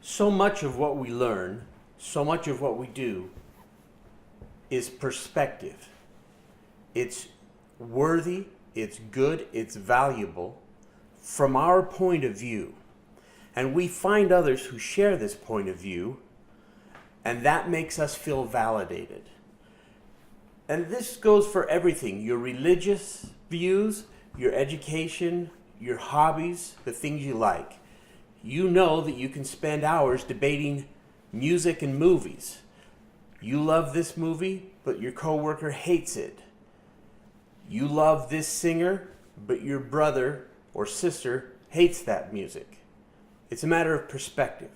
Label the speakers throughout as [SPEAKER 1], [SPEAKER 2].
[SPEAKER 1] So much of what we learn, so much of what we do is perspective. It's worthy, it's good, it's valuable from our point of view. And we find others who share this point of view, and that makes us feel validated. And this goes for everything, your religious views, your education, your hobbies, the things you like. You know that you can spend hours debating music and movies. You love this movie, but your coworker hates it. You love this singer, but your brother or sister hates that music. It's a matter of perspective.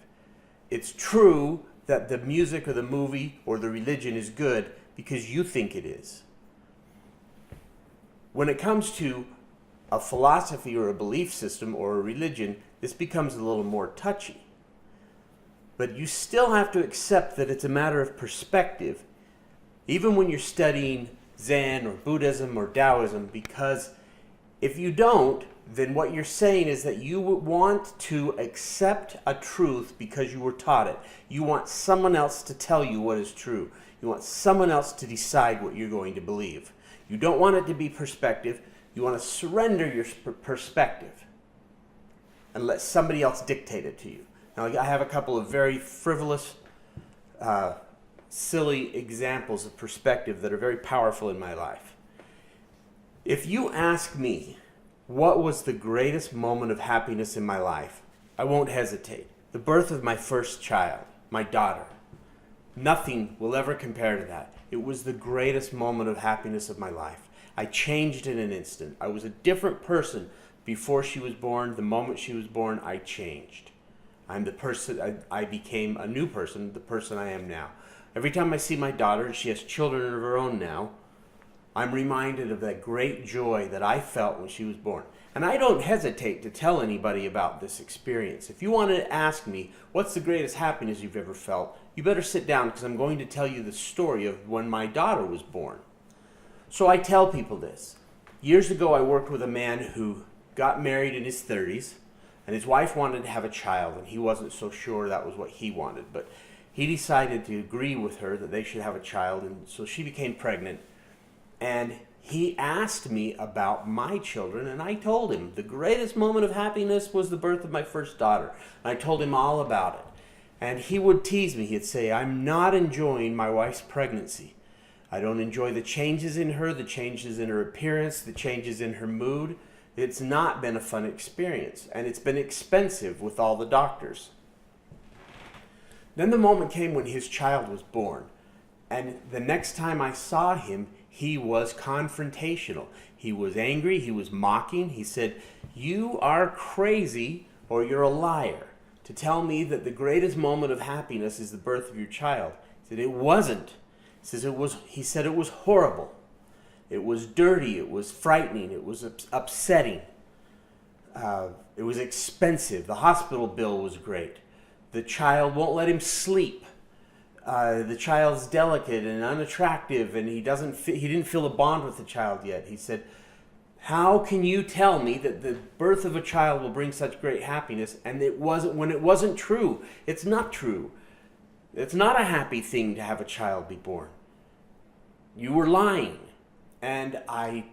[SPEAKER 1] It's true that the music or the movie or the religion is good because you think it is. When it comes to a philosophy or a belief system or a religion, this becomes a little more touchy. But you still have to accept that it's a matter of perspective, even when you're studying Zen or Buddhism or Taoism, because if you don't, then what you're saying is that you want to accept a truth because you were taught it. You want someone else to tell you what is true. You want someone else to decide what you're going to believe. You don't want it to be perspective. You want to surrender your perspective and let somebody else dictate it to you. Now, I have a couple of very frivolous, silly examples of perspective that are very powerful in my life. If you ask me what was the greatest moment of happiness in my life, I won't hesitate. The birth of my first child, my daughter. Nothing will ever compare to that. It was the greatest moment of happiness of my life. I changed in an instant. I was a different person before she was born. The moment she was born, I changed. I'm the person, I became a new person, the person I am now. Every time I see my daughter, and she has children of her own now, I'm reminded of that great joy that I felt when she was born. And I don't hesitate to tell anybody about this experience. If you want to ask me, what's the greatest happiness you've ever felt, you better sit down because I'm going to tell you the story of when my daughter was born. So I tell people this. Years ago, I worked with a man who got married in his 30s, and his wife wanted to have a child, and he wasn't so sure that was what he wanted. But he decided to agree with her that they should have a child, and so she became pregnant. And he asked me about my children, and I told him the greatest moment of happiness was the birth of my first daughter. And I told him all about it. And he would tease me. He'd say, I'm not enjoying my wife's pregnancy. I don't enjoy the changes in her, the changes in her appearance, the changes in her mood. It's not been a fun experience, and it's been expensive with all the doctors. Then the moment came when his child was born, and the next time I saw him, he was confrontational. He was angry, he was mocking. He said, you are crazy or you're a liar to tell me that the greatest moment of happiness is the birth of your child. He said, it wasn't. He said it was horrible. It was dirty, it was frightening, it was upsetting. It was expensive. The hospital bill was great. The child won't let him sleep. The child's delicate and unattractive, and he didn't feel a bond with the child yet. He said, how can you tell me that the birth of a child will bring such great happiness, and it wasn't true? It's not true. It's not a happy thing to have a child be born. You were lying. And I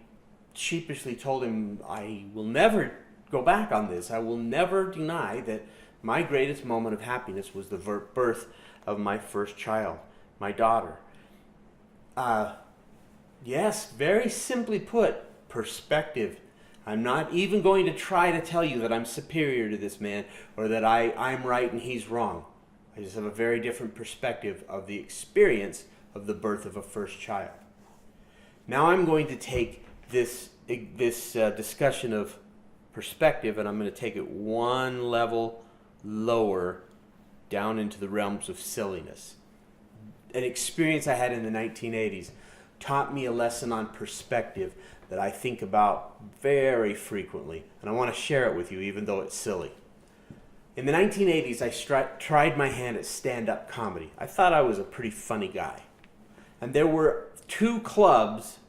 [SPEAKER 1] sheepishly told him, I will never go back on this. I will never deny that my greatest moment of happiness was the birth of my first child, my daughter. Yes, very simply put, perspective. I'm not even going to try to tell you that I'm superior to this man or that I'm right and he's wrong. I just have a very different perspective of the experience of the birth of a first child. Now I'm going to take this discussion of perspective, and I'm going to take it one level lower down into the realms of silliness. An experience I had in the 1980s taught me a lesson on perspective that I think about very frequently, and I want to share it with you even though it's silly. In the 1980s, I tried my hand at stand-up comedy. I thought I was a pretty funny guy. And there were 2 clubs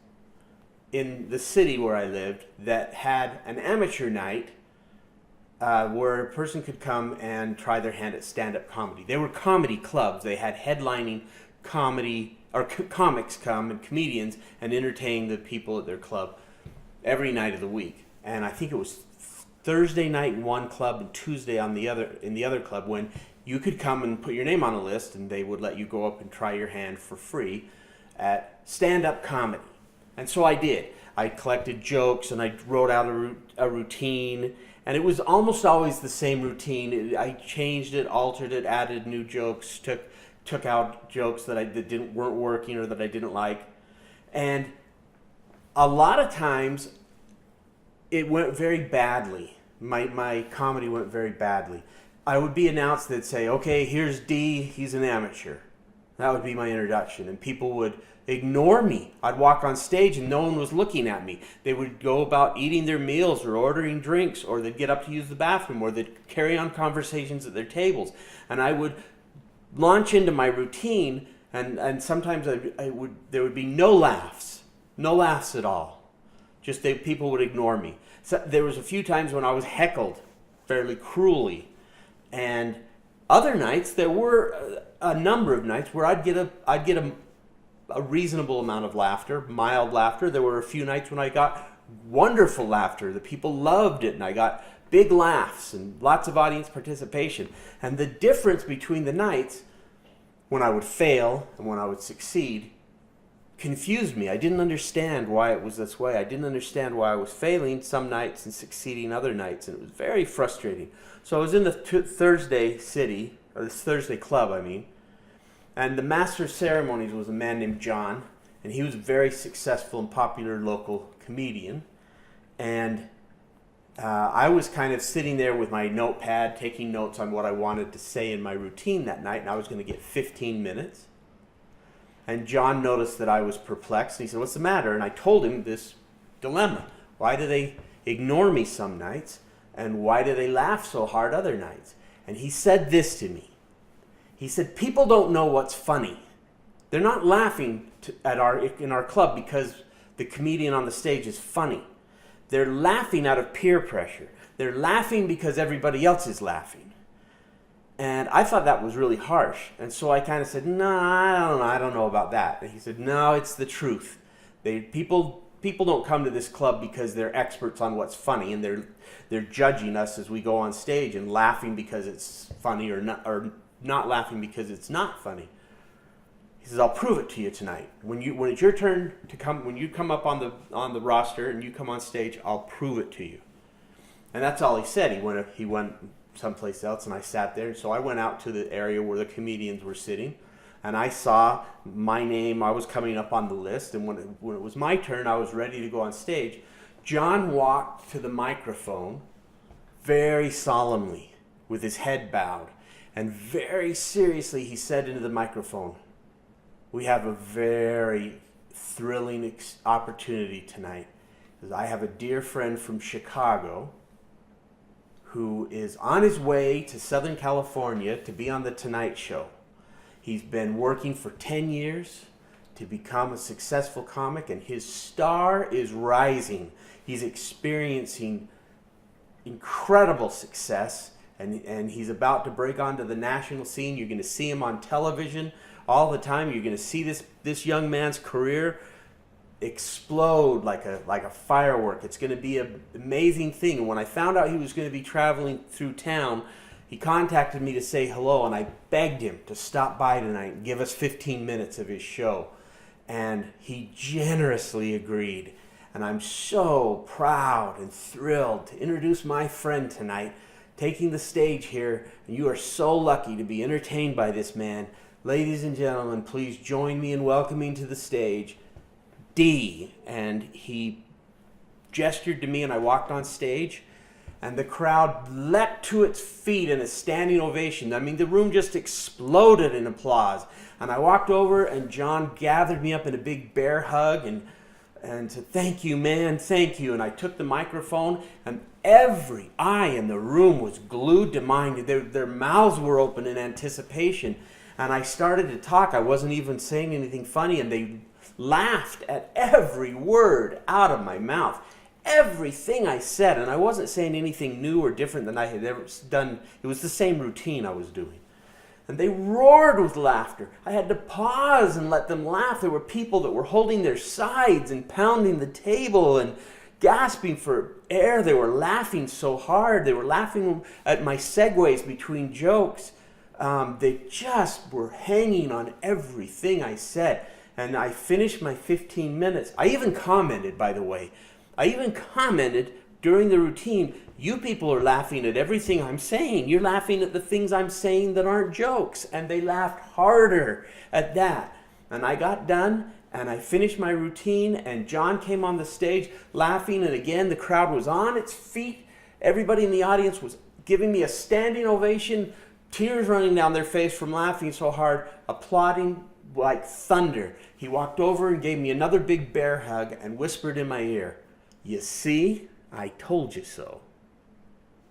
[SPEAKER 1] in the city where I lived that had an amateur night where a person could come and try their hand at stand-up comedy. They were comedy clubs. They had headlining comedy or comics come and comedians and entertain the people at their club every night of the week. And I think it was Thursday night in one club and Tuesday on the other in the other club when you could come and put your name on a list and they would let you go up and try your hand for free at stand-up comedy. And so I did. I collected jokes and I wrote out a routine, and it was almost always the same routine. I changed it, altered it, added new jokes, took out jokes that weren't working or that I didn't like. And a lot of times it went very badly. My comedy went very badly. I would be announced, they'd say, okay, here's D, he's an amateur. That would be my introduction, and people would ignore me. I'd walk on stage and no one was looking at me. They would go about eating their meals or ordering drinks, or they'd get up to use the bathroom, or they'd carry on conversations at their tables. And I would launch into my routine, and sometimes there would be no laughs at all. Just people would ignore me. So there was a few times when I was heckled fairly cruelly, and other nights there were a number of nights where I'd get a reasonable amount of laughter, mild laughter. There were a few nights when I got wonderful laughter. The people loved it, and I got big laughs and lots of audience participation. And the difference between the nights when I would fail and when I would succeed confused me. I didn't understand why it was this way. I didn't understand why I was failing some nights and succeeding other nights, and it was very frustrating. So I was in the Thursday club, and the master of ceremonies was a man named John, and he was a very successful and popular local comedian. And I was kind of sitting there with my notepad, taking notes on what I wanted to say in my routine that night, and I was going to get 15 minutes. And John noticed that I was perplexed, and he said, "What's the matter?" And I told him this dilemma. Why do they ignore me some nights, and why do they laugh so hard other nights? And he said this to me. He said, "People don't know what's funny. They're not laughing in our club because the comedian on the stage is funny. They're laughing out of peer pressure. They're laughing because everybody else is laughing." And I thought that was really harsh. And so I kind of said, "No, I don't know about that." And he said, "No, it's the truth. People don't come to this club because they're experts on what's funny, and they're judging us as we go on stage and laughing because it's funny or not laughing because it's not funny." He says, "I'll prove it to you tonight. When it's your turn to come, when you come up on the roster and you come on stage, I'll prove it to you." And that's all he said. He went someplace else, and I sat there. So I went out to the area where the comedians were sitting, and I saw my name. I was coming up on the list, and when it was my turn, I was ready to go on stage. John walked to the microphone very solemnly with his head bowed, and very seriously he said into the microphone, "We have a very thrilling opportunity tonight. I have a dear friend from Chicago who is on his way to Southern California to be on The Tonight Show. He's been working for 10 years to become a successful comic, and his star is rising. He's experiencing incredible success, and he's about to break onto the national scene. You're going to see him on television all the time. You're going to see this young man's career explode like a firework. It's going to be an amazing thing." And when I found out he was going to be traveling through town, he contacted me to say hello, and I begged him to stop by tonight and give us 15 minutes of his show. And he generously agreed. And I'm so proud and thrilled to introduce my friend tonight, taking the stage here. And you are so lucky to be entertained by this man. Ladies and gentlemen, please join me in welcoming to the stage D. And he gestured to me, and I walked on stage, and the crowd leapt to its feet in a standing ovation. I mean, the room just exploded in applause. And I walked over, and John gathered me up in a big bear hug and said, "Thank you, man, thank you." And I took the microphone, and every eye in the room was glued to mine. Their mouths were open in anticipation. And I started to talk. I wasn't even saying anything funny, and they laughed at every word out of my mouth. everything I said, and I wasn't saying anything new or different than I had ever done. It was the same routine I was doing. And they roared with laughter. I had to pause and let them laugh. There were people that were holding their sides and pounding the table and gasping for air. They were laughing so hard. They were laughing at my segues between jokes. They just were hanging on everything I said. And I finished my 15 minutes. I even commented, by the way. During the routine, you people are laughing at everything I'm saying. You're laughing at the things I'm saying that aren't jokes. And they laughed harder at that. And I got done, and I finished my routine, and John came on the stage laughing, and again, the crowd was on its feet. Everybody in the audience was giving me a standing ovation, tears running down their face from laughing so hard, applauding like thunder. He walked over and gave me another big bear hug and whispered in my ear, "You see, I told you so."